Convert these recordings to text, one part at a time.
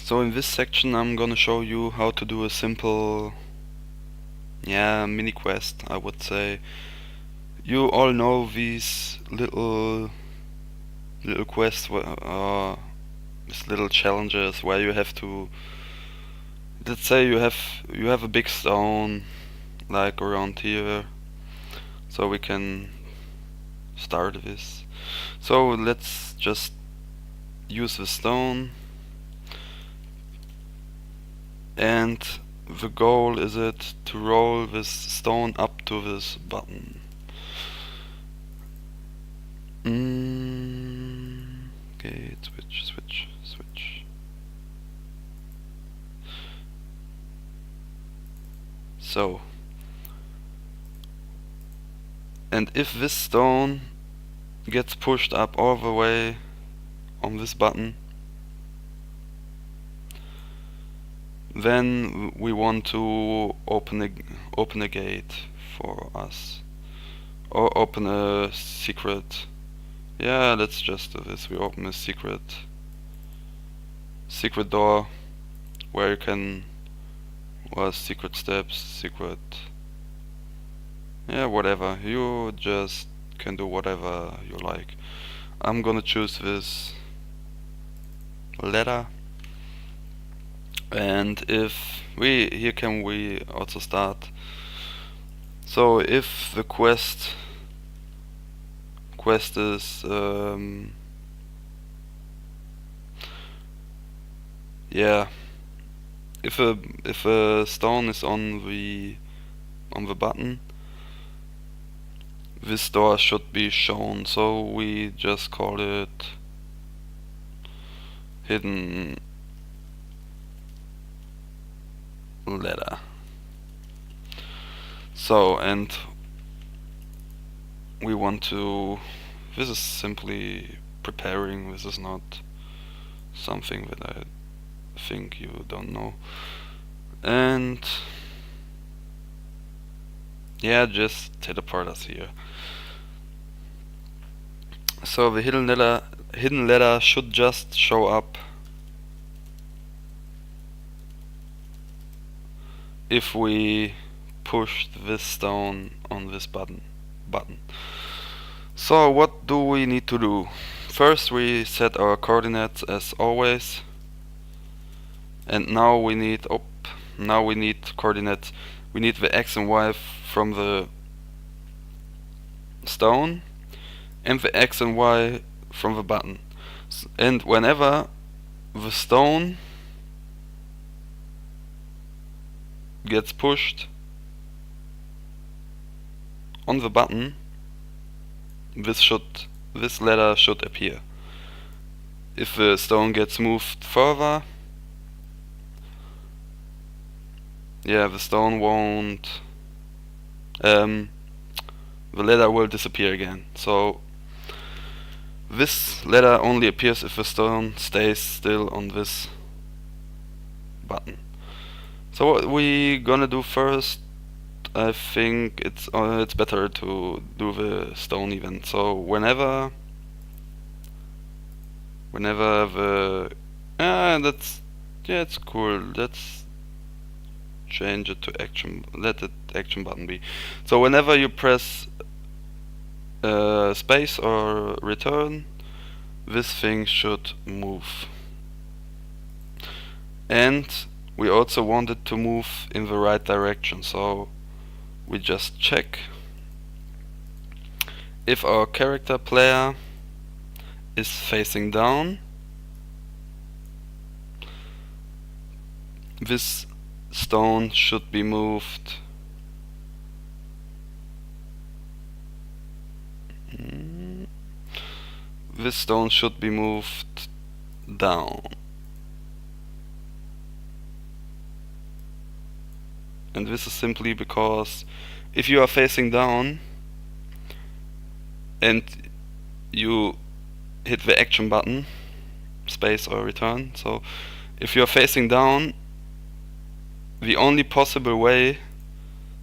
So in this section I'm gonna show you how to do a simple mini quest, I would say. You all know these little quests, these little challenges where you have to, let's say you have a big stone like around here, so we can start this. So let's just use the stone, and the goal is it to roll this stone up to this button. Okay, switch. So, and if this stone gets pushed up all the way on this button, then we want to open a gate for us, or open a secret. Yeah, let's just do this. We open a secret door where you can, well, secret steps, whatever. You just can do whatever you like. I'm gonna choose this ladder, and if here can we also start. So if the quest is if a stone is on the button, this door should be shown, so we just call it hidden ladder. So, and we want to, this is simply preparing, this is not something that I think you don't know. And yeah, just teleport us here. So the hidden ladder should just show up if we push this stone on this button. So what do we need to do? First we set our coordinates as always, and now we need coordinates. We need the x and y from the stone and the x and y from the button. And whenever the stone gets pushed on the button, this ladder should appear. If the stone gets moved further, the stone won't, the ladder will disappear again. So this ladder only appears if the stone stays still on this button. So what we gonna do first, I think it's better to do the stone event. So whenever the it's cool. Let's change it to action. Let it action button be. So whenever you press space or return, this thing should move. And we also want it to move in the right direction, so we just check if our character player is facing down. This stone should be moved down. And this is simply because if you are facing down and you hit the action button, space or return, so if you are facing down, the only possible way,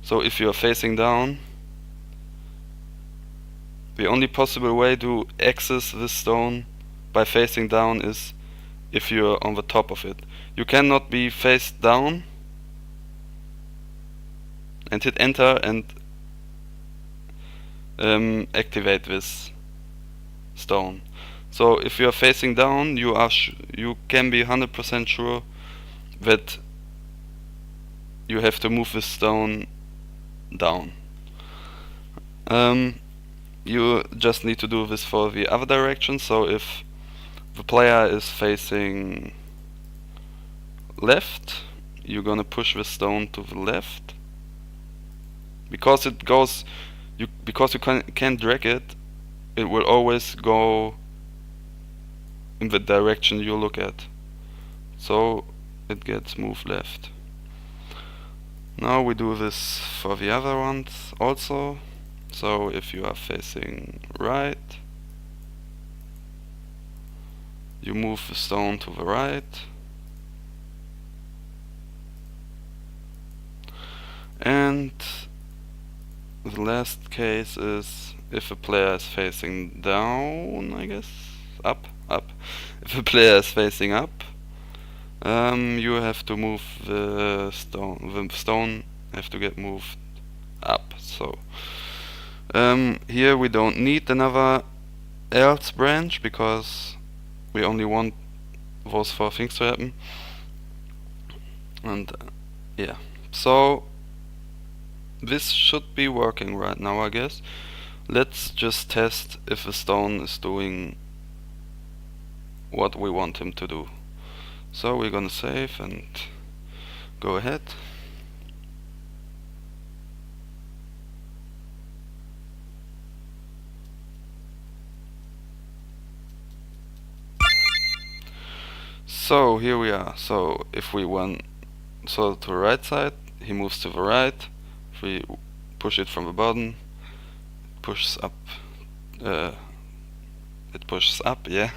if you are facing down, the only possible way to access this stone by facing down is if you're on the top of it. You cannot be face down and hit enter and activate this stone. So if you are facing down, you can be 100% sure that you have to move the stone down. You just need to do this for the other direction. So if the player is facing left, you're gonna push the stone to the left, because it goes. Because you can't drag it, it will always go in the direction you look at. So it gets moved left. Now we do this for the other ones also. So if you are facing right, you move the stone to the right. And the last case is if a player is facing down, I guess. Up. If a player is facing up, you have to move the stone. The stone have to get moved up. So here we don't need another else branch because we only want those 4 things to happen. And yeah, so this should be working right now, I guess. Let's just test if the stone is doing what we want him to do. So we're gonna save and go ahead. So here we are. So if we want to the right side, he moves to the right. If we push it from the bottom, it pushes up. It pushes up, yeah.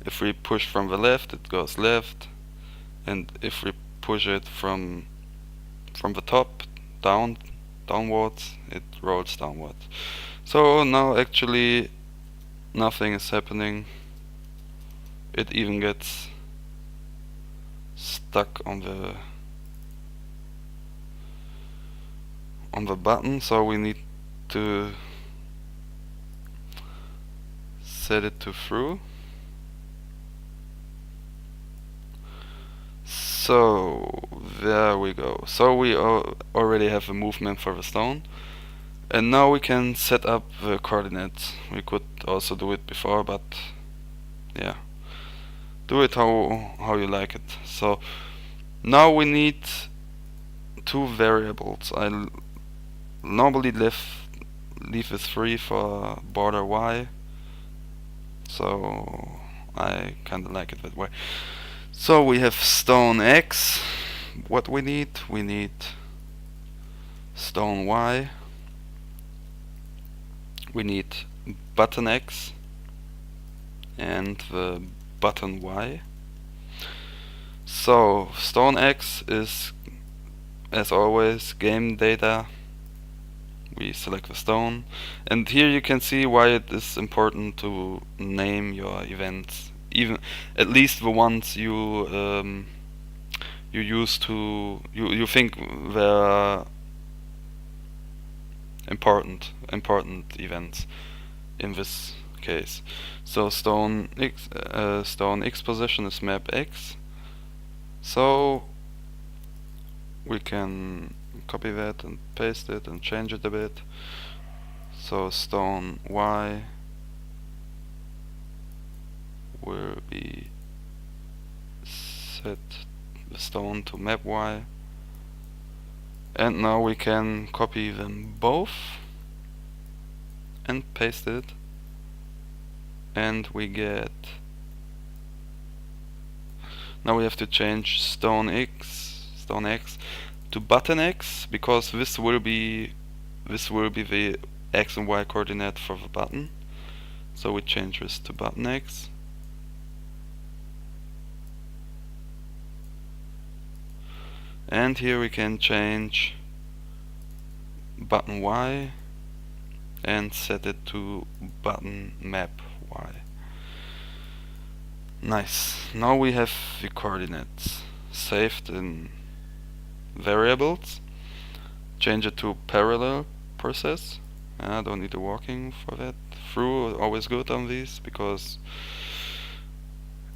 If we push from the left, it goes left, and if we push it from the top downwards, it rolls downwards. So now actually nothing is happening. It even gets stuck on the button, so we need to set it to through. So there we go. So we already have a movement for the stone, and now we can set up the coordinates. We could also do it before, but yeah, do it how you like it. So now we need 2 variables. I normally leave this free for border y, so I kinda like it that way. So we have stone x. What we need stone y. We need button x and the button y. So stone x is, as always, game data. We select the stone, and here you can see why it is important to name your events, even at least the ones you used to you think they're important events in this case. So stone x position is map x. So we can copy that and paste it and change it a bit. So stone y will be set the stone to map y, and now we can copy them both and paste it, and we get, now we have to change stone x to button x, because this will be the x and y coordinate for the button. So we change this to button x. And here we can change button y and set it to button map y. Nice. Now we have the coordinates saved in variables. Change it to parallel process. Don't need the walking for that. Through always good on these, because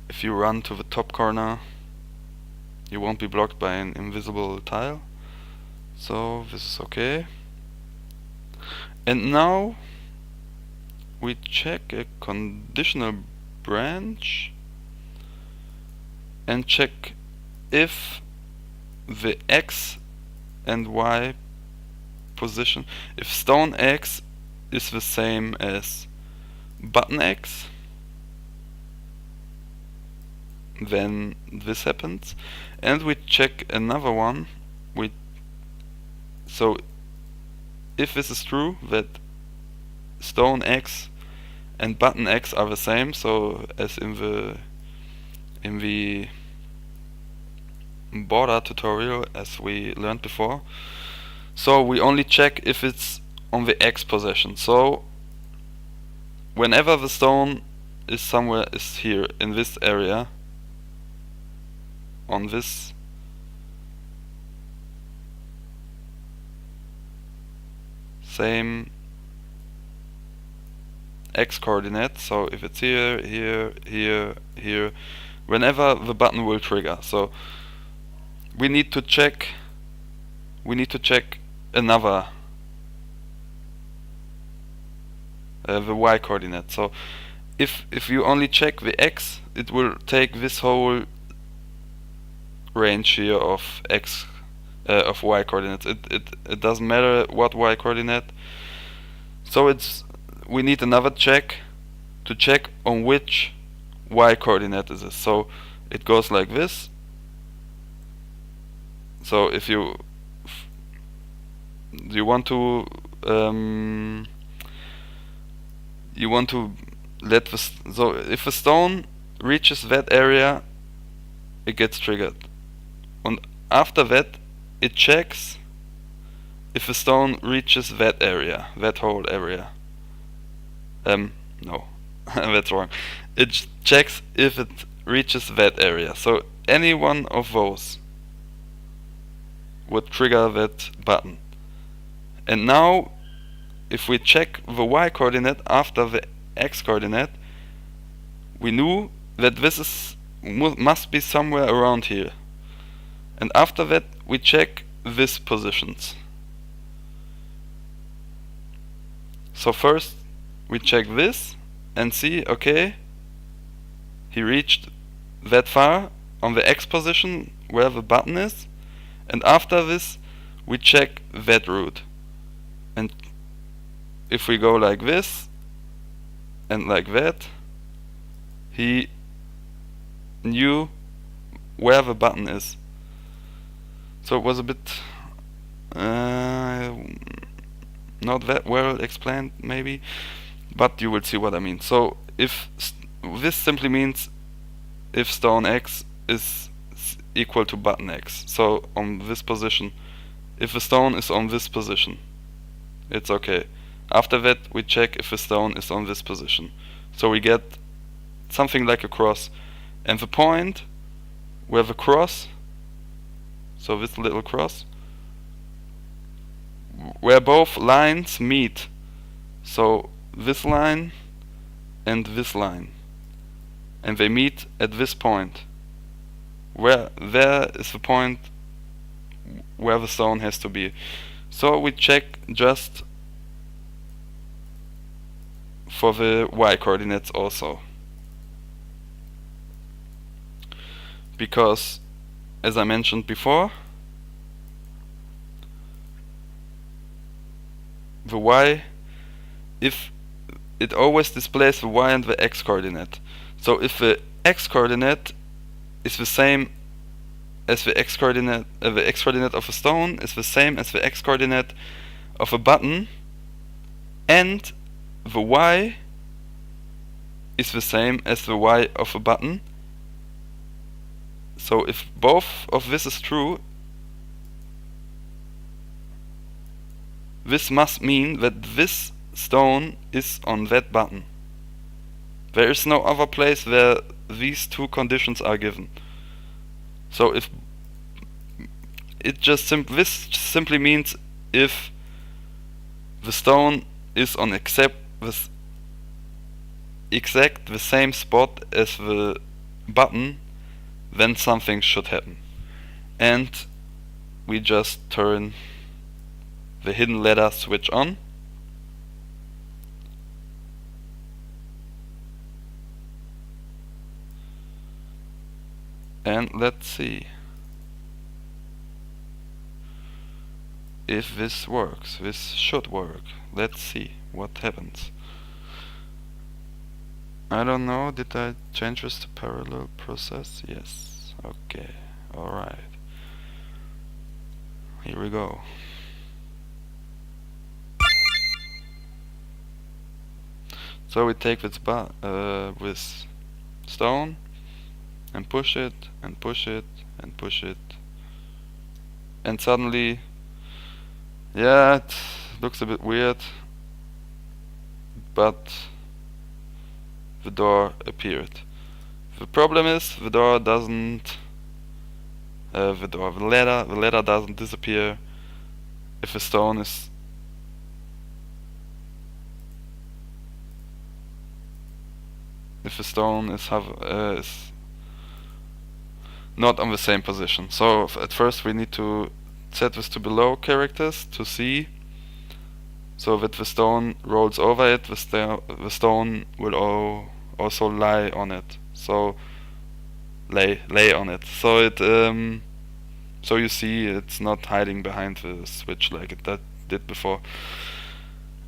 if you run to the top corner you won't be blocked by an invisible tile. So this is okay. And now we check a conditional branch and check if the X and Y position, if stone X is the same as button X, then this happens. And we check another one. So if this is true, that stone X and button X are the same, so as in the border tutorial as we learned before, so we only check if it's on the X position. So whenever the stone is somewhere is here in this area, on this same X coordinate, so if it's here, here, here, here, whenever the button will trigger. So we need to check another the Y coordinate. So if you only check the X, it will take this whole range here of X of Y coordinates. It doesn't matter what Y coordinate. So we need another check to check on which Y coordinate is this. So it goes like this. So if you want to let the so if a stone reaches that area, it gets triggered, and after that it checks if a stone reaches that area, that whole area. No, that's wrong. It checks if it reaches that area. So any one of those would trigger that button. And now if we check the Y coordinate after the X coordinate, we knew that this must be somewhere around here. And after that we check these positions. So first we check this and see, okay, he reached that far on the X position where the button is, and after this we check that route. And if we go like this and like that, he knew where the button is. So it was a bit not that well explained maybe, but you will see what I mean. So if this simply means if stone X is equal to button X, so on this position, if the stone is on this position, it's okay. After that we check if the stone is on this position, so we get something like a cross, and the point where the cross, so this little cross, where both lines meet, so this line and this line, and they meet at this point, where there is the point where the stone has to be. So we check just for the Y coordinates also, because as I mentioned before, the Y, if it always displays the Y and the X coordinate. So if the X coordinate is the same as the X coordinate of a stone is the same as the X coordinate of a button, and the Y is the same as the Y of a button. So if both of this is true, this must mean that this stone is on that button. There is no other place where these two conditions are given. So if it just this simply means if the stone is on exact the same spot as the button, then something should happen. And we just turn the hidden ladder switch on. And let's see if this works. This should work. Let's see what happens. I don't know, did I change this to parallel process? Yes. Okay, alright. Here we go. So we take this with stone and push it and push it and push it, and suddenly, yeah, it looks a bit weird, but the door appeared. The problem is the door doesn't the ladder doesn't disappear if the stone is is not on the same position. So at first we need to set this to below characters to see, so that the stone rolls over it, the stone will also lie on it. So lay on it. So it so you see it's not hiding behind the switch like it did before.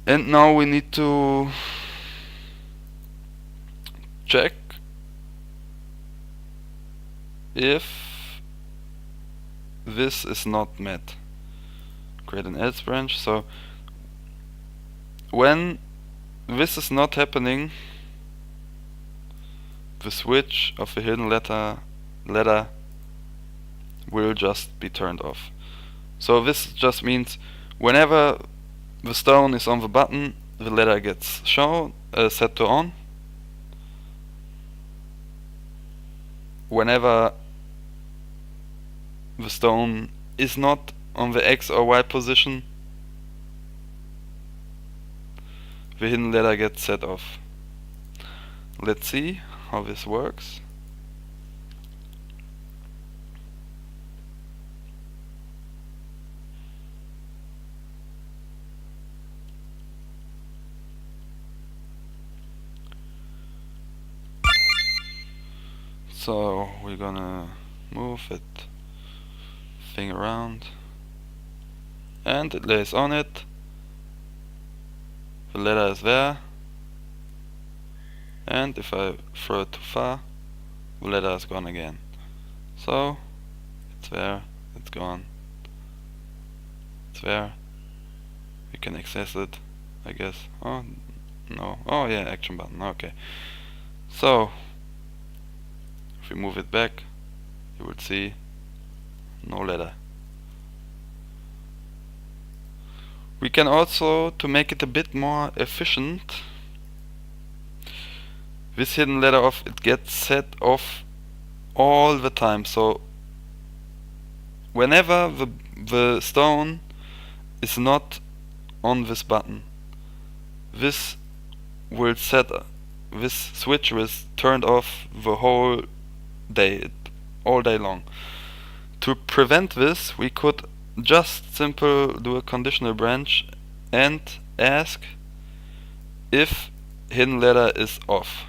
And now we need to check if this is not met. Create an else branch. So when this is not happening, the switch of the hidden ladder will just be turned off. So this just means whenever the stone is on the button, the ladder gets set to on. Whenever the stone is not on the X or Y position, the hidden ladder gets set off. Let's see how this works. So we're gonna move it thing around, and it lays on it. The ladder is there, and if I throw it too far, the ladder is gone again. So it's there, it's gone, it's there. We can access it, I guess. Oh no, oh yeah, action button. Okay, so if we move it back, you would see no ladder. We can also, to make it a bit more efficient, this hidden ladder off, it gets set off all the time. So whenever the stone is not on this button, this switch was turned off the whole day, all day long. To prevent this, we could just simply do a conditional branch and ask if hidden ladder is off.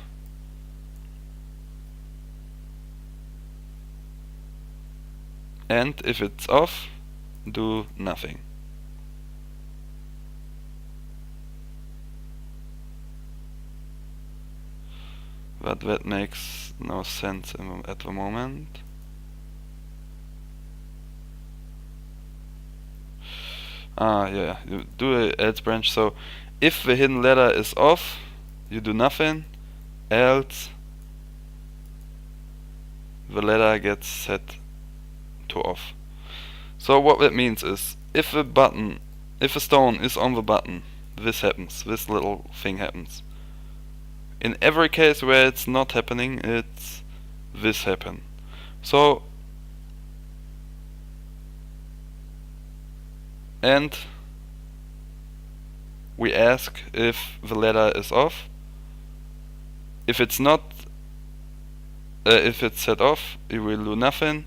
And if it's off, do nothing. But that makes no sense at the moment. Yeah, you do a else branch. So if the hidden ladder is off, you do nothing, else the ladder gets set to off. So what that means is, if a stone is on the button, this happens, this little thing happens. In every case where it's not happening, it's this happen. So, and we ask if the ladder is off. If it's not, if it's set off, it will do nothing.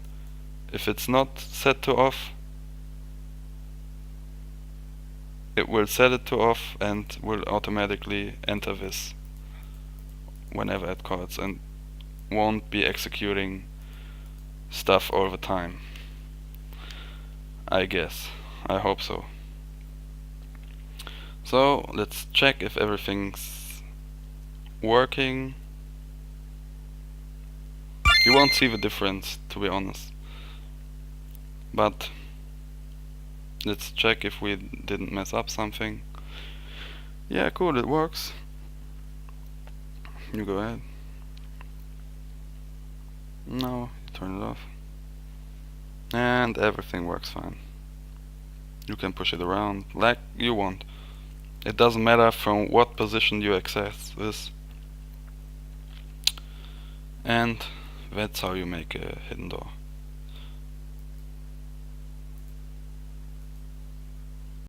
If it's not set to off, it will set it to off and will automatically enter this whenever it calls and won't be executing stuff all the time. I guess. I hope so. So let's check if everything's working. You won't see the difference, to be honest. But let's check if we didn't mess up something. Yeah, cool, it works. You go ahead. No, you turn it off. And everything works fine. You can push it around like you want. It doesn't matter from what position you access this. And that's how you make a hidden door.